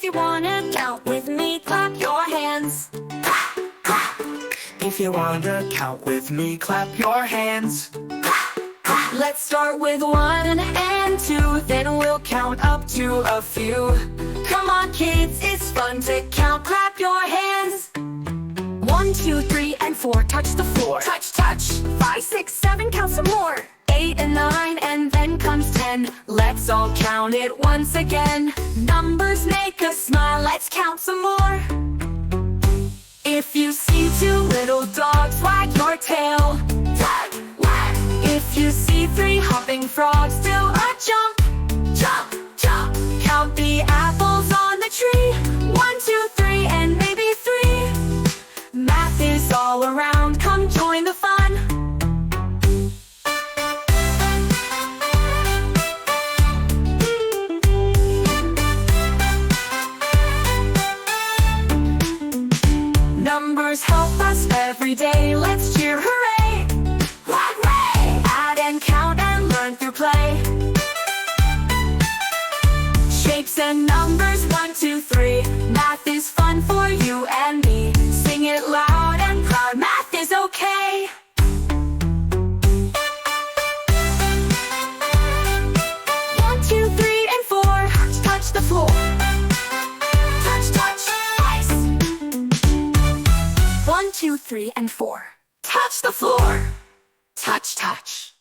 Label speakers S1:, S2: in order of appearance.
S1: If you wanna count with me, clap your hands.
S2: If you wanna count with me, clap your hands.
S1: Let's start with 1 and 2, then we'll count up to a few. Come on kids, it's fun to count, clap your hands. 1, 2, 3, and 4, touch the floor. Touch, touch. 5, 6, 7, count some more. 8 and 9, and then comes 10. Let's all count it once again. Numbers make us smile, let's count some more. If you see 2 little dogs, wag your tail. Wag, wag. If you see 3 hopping frogs, do a jump. Jump, jump. Count the apples on the tree. 1, 2, 3, and maybe 3. Math is all around, come join the fun. Numbers help us every day, let's cheer hooray! Hooray! Add and count and learn through play. Shapes and numbers, 1, 2, 3. Math is fun for you and me. Sing it loud and proud, math is okay. One, 2, 3, and 4. Touch the floor. Touch, touch, twice. 1, 2, 3, and 4. Touch the floor. Touch, touch.